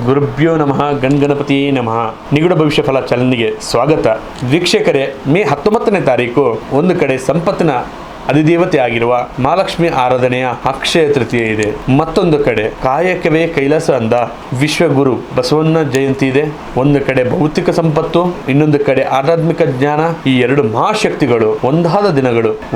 ಗುರುಭ್ಯೋ ನಮಃ ಗಣಗಣಪತಿ ನಮಃ. ನಿಗೂಢ ಭವಿಷ್ಯ ಫಲ ಚಾನಲ್ಗೆ ಸ್ವಾಗತ. ವೀಕ್ಷಕರೇ, ಮೇ 19ನೇ ತಾರೀಕು ಒಂದು ಕಡೆ ಸಂಪತ್ತಿನ ಅಧಿದೇವತೆ ಆಗಿರುವ ಮಹಾಲಕ್ಷ್ಮಿ ಆರಾಧನೆಯ ಅಕ್ಷಯ ತೃತೀಯ ಇದೆ. ಮತ್ತೊಂದು ಕಡೆ ಕಾಯಕವೇ ಕೈಲಾಸ ಅಂದ ವಿಶ್ವಗುರು ಬಸವಣ್ಣ ಜಯಂತಿ ಇದೆ. ಒಂದು ಕಡೆ ಭೌತಿಕ ಸಂಪತ್ತು, ಇನ್ನೊಂದು ಕಡೆ ಆಧ್ಯಾತ್ಮಿಕ ಜ್ಞಾನ. ಈ ಎರಡು ಮಹಾಶಕ್ತಿಗಳು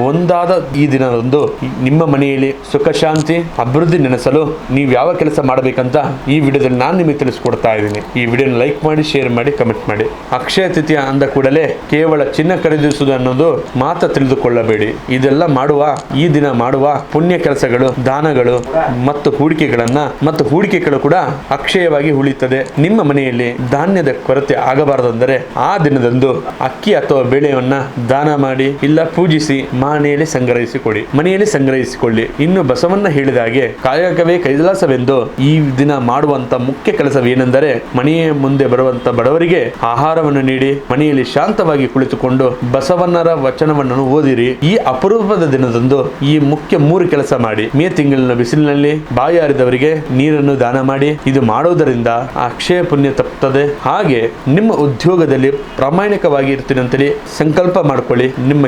ಒಂದಾದ ಈ ದಿನದಂದು ನಿಮ್ಮ ಮನೆಯಲ್ಲಿ ಸುಖ ಶಾಂತಿ ಅಭಿವೃದ್ಧಿ ನೆನೆಸಲು ನೀವು ಯಾವ ಕೆಲಸ ಮಾಡಬೇಕಂತ ಈ ವಿಡಿಯೋದಲ್ಲಿ ನಾನು ನಿಮಗೆ ತಿಳಿಸ್ಕೊಡ್ತಾ ಇದ್ದೀನಿ. ಈ ವಿಡಿಯೋನ ಲೈಕ್ ಮಾಡಿ, ಶೇರ್ ಮಾಡಿ, ಕಮೆಂಟ್ ಮಾಡಿ. ಅಕ್ಷಯ ತೃತೀಯ ಅಂದ ಕೂಡಲೇ ಕೇವಲ ಚಿನ್ನ ಖರೀದಿಸುವುದು ಅನ್ನೋದು ಮಾತ್ರ ತಿಳಿದುಕೊಳ್ಳಬೇಡಿ. ಇದೆಲ್ಲ ಈ ದಿನ ಮಾಡುವ ಪುಣ್ಯ ಕೆಲಸಗಳು, ದಾನಗಳು ಮತ್ತು ಹೂಡಿಕೆಗಳು ಕೂಡ ಅಕ್ಷಯವಾಗಿ ಉಳಿಯುತ್ತದೆ. ನಿಮ್ಮ ಮನೆಯಲ್ಲಿ ಧಾನ್ಯದ ಕೊರತೆ ಆಗಬಾರದೆಂದರೆ ಆ ದಿನದಂದು ಅಕ್ಕಿ ಅಥವಾ ಬೇಳೆಯನ್ನ ದಾನ ಮಾಡಿ, ಇಲ್ಲ ಪೂಜಿಸಿ ಮನೆಯಲ್ಲಿ ಸಂಗ್ರಹಿಸಿಕೊಳ್ಳಿ. ಇನ್ನು ಬಸವಣ್ಣ ಹೇಳಿದ ಹಾಗೆ ಕಾಯಕವೇ ಕೈಲಾಸವೆಂದು ಈ ದಿನ ಮಾಡುವಂತ ಮುಖ್ಯ ಕೆಲಸವೇನೆಂದರೆ ಮನೆಯ ಮುಂದೆ ಬರುವಂತ ಬಡವರಿಗೆ ಆಹಾರವನ್ನು ನೀಡಿ ಮನೆಯಲ್ಲಿ ಶಾಂತವಾಗಿ ಕುಳಿತುಕೊಂಡು ಬಸವಣ್ಣರ ವಚನವನ್ನು ಓದಿರಿ. ಈ ಅಪರೂಪದ ದಿನದಂದು ಈ ಮುಖ್ಯ 3 ಕೆಲಸ ಮಾಡಿ. ಮೇ ತಿಂಗಳಿನ ಬಿಸಿಲಿನಲ್ಲಿ ಬಾಯಾರಿದವರಿಗೆ ನೀರನ್ನು ದಾನ ಮಾಡಿ. ಇದು ಮಾಡುವುದರಿಂದ ಅಕ್ಷಯ ಪುಣ್ಯ ತಪ್ಪುತ್ತದೆ. ಹಾಗೆ ನಿಮ್ಮ ಉದ್ಯೋಗದಲ್ಲಿ ಪ್ರಾಮಾಣಿಕವಾಗಿ ಇರ್ತೀನಿ ಅಂತೇಳಿ ಸಂಕಲ್ಪ ಮಾಡ್ಕೊಳ್ಳಿ. ನಿಮ್ಮ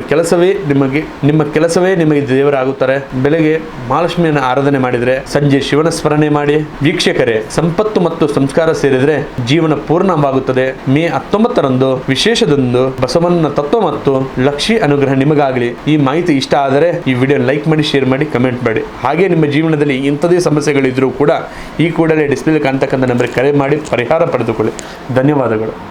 ಕೆಲಸವೇ ನಿಮಗೆ ದೇವರಾಗುತ್ತಾರೆ. ಬೆಳಗ್ಗೆ ಮಹಾಲಕ್ಷ್ಮಿಯನ್ನು ಆರಾಧನೆ ಮಾಡಿದ್ರೆ ಸಂಜೆ ಶಿವನ ಸ್ಮರಣೆ ಮಾಡಿ. ವೀಕ್ಷಕರೇ, ಸಂಪತ್ತು ಮತ್ತು ಸಂಸ್ಕಾರ ಸೇರಿದ್ರೆ ಜೀವನ ಪೂರ್ಣವಾಗುತ್ತದೆ. ಮೇ 19ರಂದು ವಿಶೇಷದಂದು ಬಸವಣ್ಣ ತತ್ವ ಮತ್ತು ಲಕ್ಷ್ಮಿ ಅನುಗ್ರಹ ನಿಮಗಾಗಲಿ. ಈ ಮಾಹಿತಿ ಇಷ್ಟ ಆದರೆ ಈ ವಿಡಿಯೋ ಲೈಕ್ ಮಾಡಿ, ಶೇರ್ ಮಾಡಿ, ಕಮೆಂಟ್ ಮಾಡಿ. ಹಾಗೆ ನಿಮ್ಮ ಜೀವನದಲ್ಲಿ ಇಂಥದೇ ಸಮಸ್ಯೆಗಳಿದ್ರೂ ಕೂಡ ಈ ಕೂಡಲೇ ಡಿಸ್ಪ್ಲೇ ಕಾಣ್ತಕ್ಕಂಥ ನಂಬರ್ ಕರೆ ಮಾಡಿ ಪರಿಹಾರ ಪಡೆದುಕೊಳ್ಳಿ. ಧನ್ಯವಾದಗಳು.